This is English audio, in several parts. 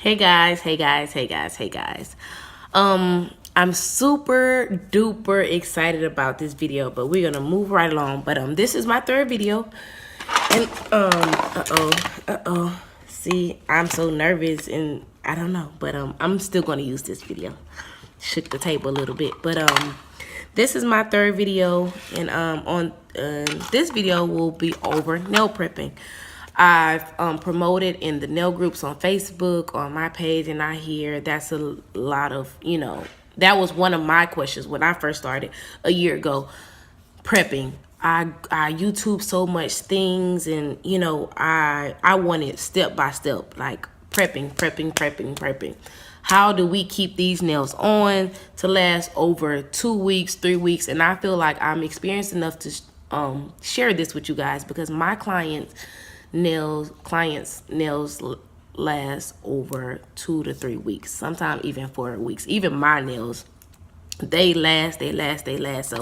Hey guys, hey guys, hey guys, hey guys. I'm super duper excited about this video, but we're gonna move right along. But this is my third video. And see, I'm so nervous and I don't know, but I'm still gonna use this video. Shook the table a little bit. But this is my third video, and on this video will be over nail prepping. I've promoted in the nail groups on Facebook, on my page, and I hear that's a lot of, that was one of my questions when I first started a year ago, prepping. I YouTube so much things, and I wanted step by step, like prepping. How do we keep these nails on to last over 2 weeks, 3 weeks? And I feel like I'm experienced enough to share this with you guys, because my clients nails last over 2 to 3 weeks, sometimes even 4 weeks. Even my nails, they last. So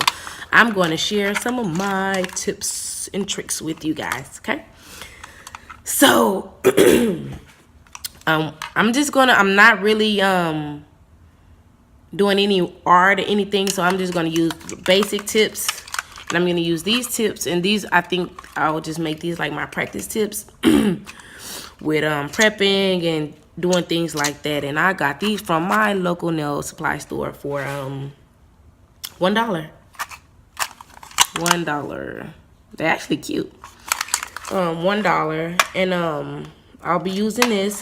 I'm going to share some of my tips and tricks with you guys. Okay, so I'm not really doing any art or anything, so I'm just going to use basic tips. And I'm going to use these tips, and these, I think I'll just make these like my practice tips with prepping and doing things like that. And I got these from my local nail supply store for $1. $1. They're actually cute. $1. And I'll be using this.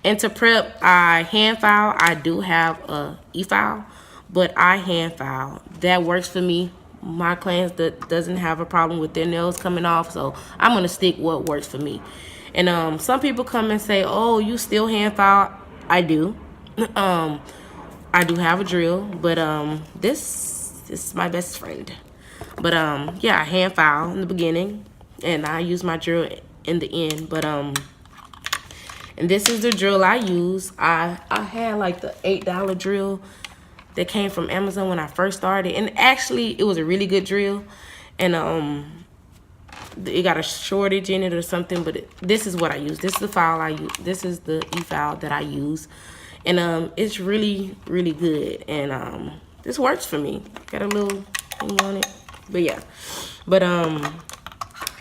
And to prep, I hand file. I do have a e-file, but I hand file. That works for me. My clients that doesn't have a problem with their nails coming off, so I'm gonna stick what works for me. And some people come and say, "Oh, you still hand file?" I do. I do have a drill, but this is my best friend. But yeah, I hand file in the beginning, and I use my drill in the end. But and this is the drill I use. I had like the $8 drill that came from Amazon when I first started, and actually it was a really good drill, and it got a shortage in it or something, but this is what I use. This is the file I use. This is the e-file that I use, and it's really good, and this works for me. Got a little thing on it, but yeah. But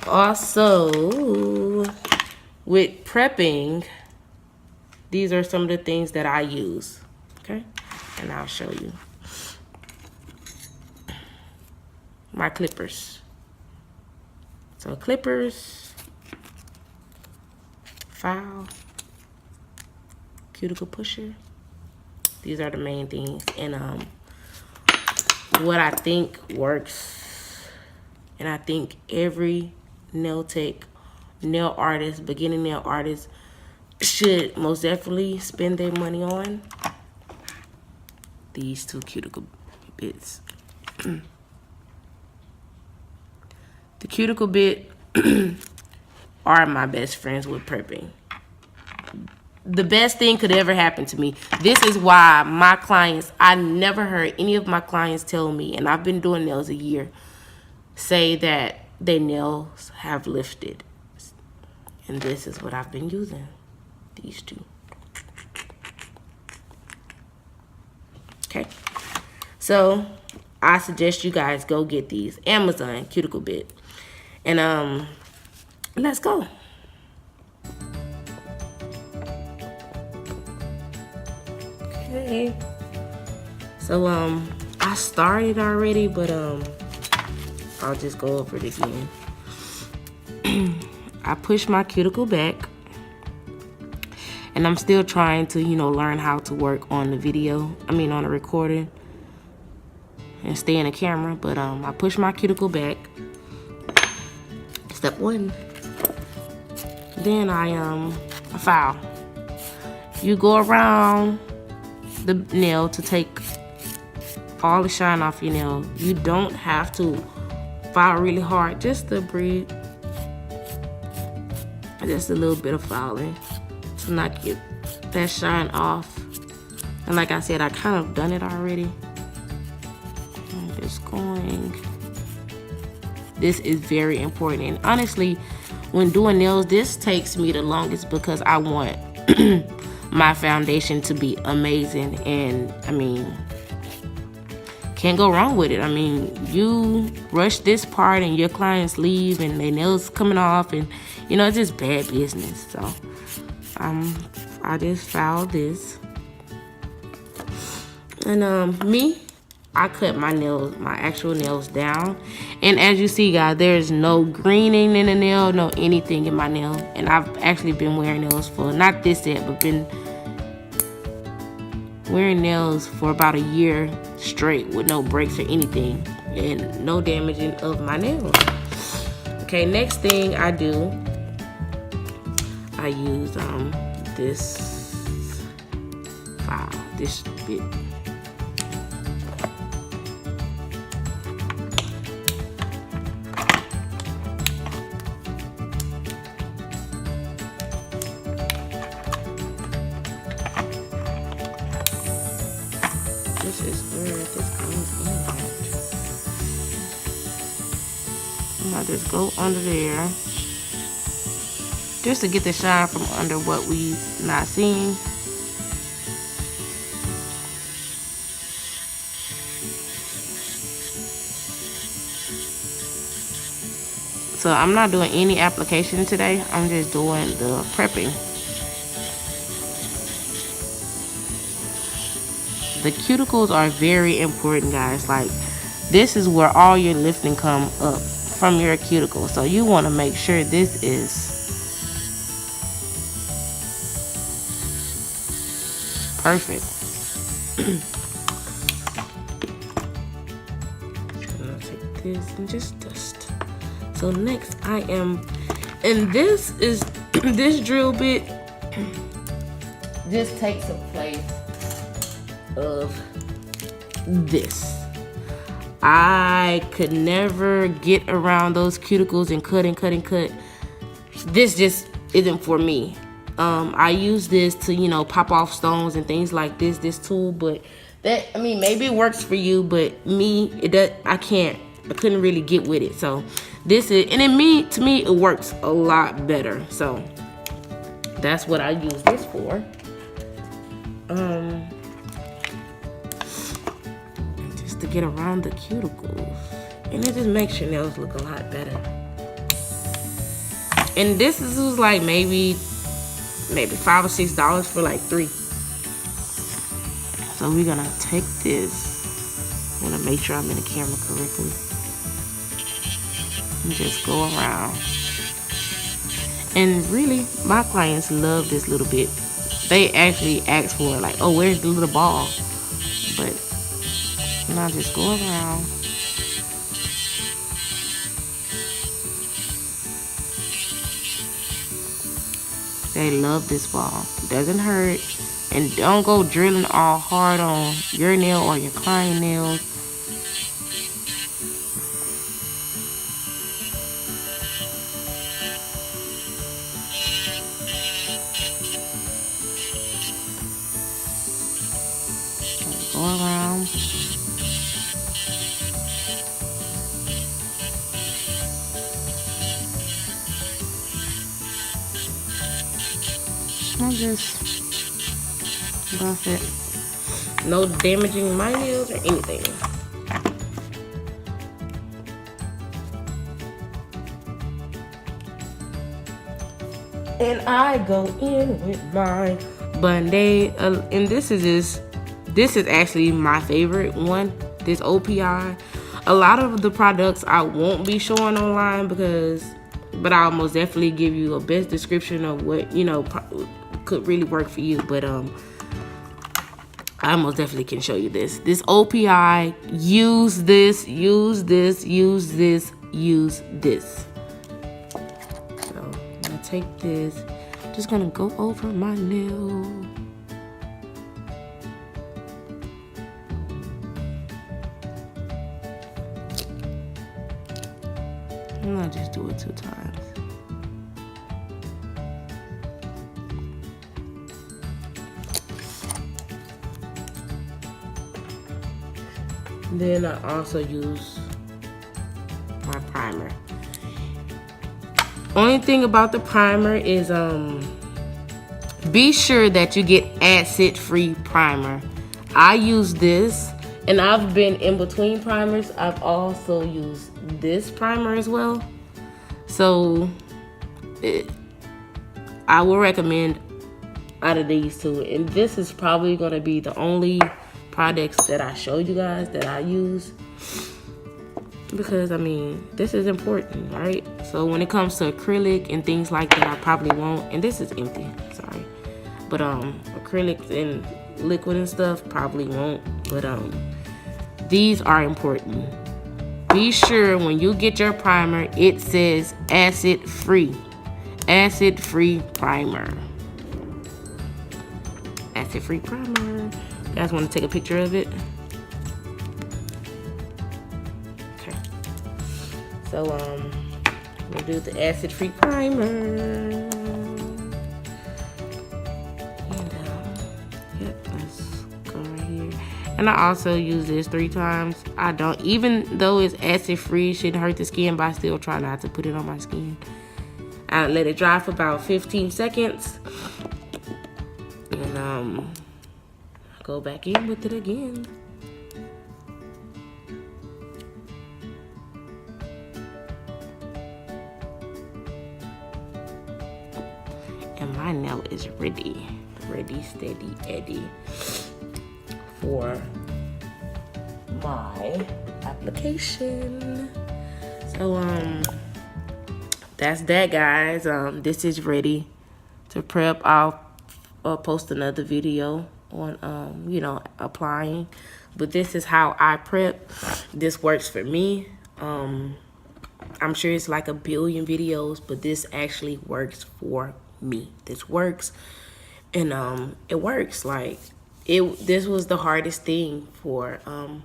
also with prepping, these are some of the things that I use. Okay, and I'll show you my clippers. So clippers, file, cuticle pusher. These are the main things. And what I think works, and I think every nail tech, nail artist, beginning nail artist should most definitely spend their money on, these two cuticle bits. The cuticle bit are my best friends with prepping. The best thing could ever happen to me. This is why my clients, I never heard any of my clients tell me, and I've been doing nails a year, say that their nails have lifted. And this is what I've been using, these two. Okay, so I suggest you guys go get these Amazon cuticle bit, and let's go. Okay, so I started already, but I'll just go over it again. I push my cuticle back, and I'm still trying to, learn how to work on the video. On the recording and stay in the camera. But I push my cuticle back. Step 1. Then I file. You go around the nail to take all the shine off your nail. You don't have to file really hard. Just to breathe. Just a little bit of filing to not get that shine off. And like I said, I kind of done it already. I'm just going. This is very important. And honestly, when doing nails, this takes me the longest because I want my foundation to be amazing. And I mean, can't go wrong with it. I mean, you rush this part and your clients leave and their nails coming off, and you know, it's just bad business. So I just filed this. And I cut my nails, my actual nails down. And as you see, guys, there's no greening in the nail, no anything in my nail. And I've actually been wearing nails for, not this set, but been wearing nails for about a year straight with no breaks or anything. And no damaging of my nails. Okay, next thing I do, I use this file, this bit. This is where this comes in at. I'm gonna just go under there, just to get the shine from under what we not seeing. So I'm not doing any application today. I'm just doing the prepping. The cuticles are very important, guys. Like, this is where all your lifting come up, from your cuticle. So you want to make sure this is perfect. I'll take this and just dust. So next I am, and this is this drill bit just takes the place of this. I could never get around those cuticles and cut and cut and cut. This just isn't for me. I use this to, you know, pop off stones and things like this tool, but that, I mean, maybe it works for you, but me, it does, I couldn't really get with it. So this is, and to me, it works a lot better. So that's what I use this for. Just to get around the cuticles, and it just makes your nails look a lot better. And this was like maybe $5 or $6 for like 3. So we're gonna take this. I'm gonna make sure I'm in the camera correctly. And just go around. And really, my clients love this little bit. They actually ask for it, like, oh, where's the little ball? But now just go around. They love this ball. It doesn't hurt. And don't go drilling all hard on your nail or your client nails. Go around. I'll just buff it. No damaging my nails or anything. And I go in with my Band-Aid, and this is actually my favorite one, this OPI. A lot of the products I won't be showing online but I'll most definitely give you a best description of what, you know, could really work for you. But I most definitely can show you this. This OPI, use this, use this, use this, use this. So I'm gonna take this, just gonna go over my nail. I'm gonna just do it 2 times. Then I also use my primer. Only thing about the primer is be sure that you get acid-free primer. I use this, and I've been in between primers. I've also used this primer as well. So I will recommend out of these two, and this is probably going to be the only products that I show you guys that I use, because I mean, this is important, right? So when it comes to acrylic and things like that, I probably won't. And this is empty, sorry, but acrylics and liquid and stuff probably won't. But these are important. Be sure when you get your primer, it says acid-free primer. Acid-free primer. You guys want to take a picture of it? Okay. So we'll do the acid-free primer. And yep, let's go right here. And I also use this 3 times. I don't, even though it's acid-free, it shouldn't hurt the skin, but I still try not to put it on my skin. I let it dry for about 15 seconds. And go back in with it again. And my nail is ready, steady, Eddie, for my application. So that's that, guys. This is ready to prep. I'll post another video on you know, applying, but this is how I prep. This works for me. I'm sure it's like a billion videos, but this actually works for me. This works, and it works. Like this was the hardest thing for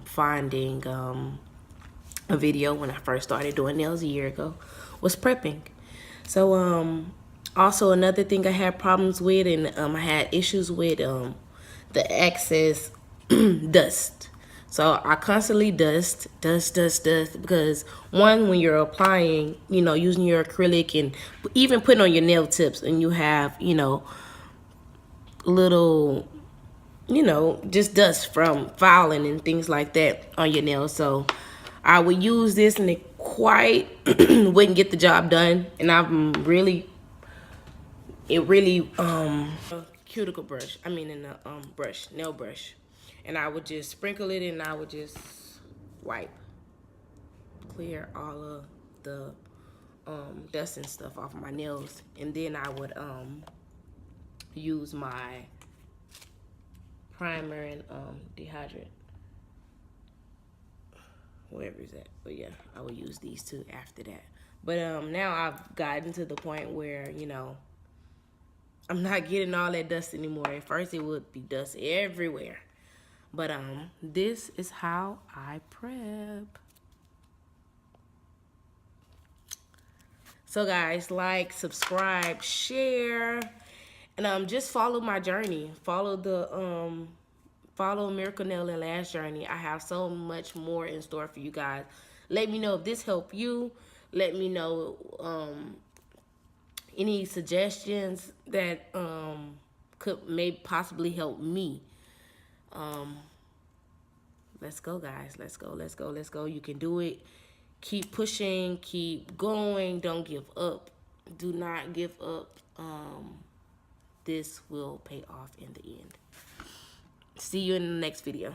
finding a video when I first started doing nails a year ago, was prepping. So also another thing I had problems with, and I had issues with the excess dust. So I constantly dust, because one, when you're applying, you know, using your acrylic and even putting on your nail tips, and you have, you know, little, you know, just dust from filing and things like that on your nails. So I would use this, and it quite wouldn't get the job done. And I'm really, cuticle brush, I mean in the nail brush, and I would just sprinkle it, and I would just wipe, clear all of the dust and stuff off of my nails, and then I would use my primer and dehydrate, wherever it's at. But yeah, I would use these two after that. But now I've gotten to the point where, you know, I'm not getting all that dust anymore. At first it would be dust everywhere. But this is how I prep. So guys, like, subscribe, share, and just follow my journey. Follow the follow Miracle Nail and Lash journey. I have so much more in store for you guys. Let me know if this helped you. Let me know any suggestions that could maybe possibly help me. Let's go, guys. Let's go. You can do it. Keep pushing, keep going. Don't give up. Do not give up. This will pay off in the end. See you in the next video.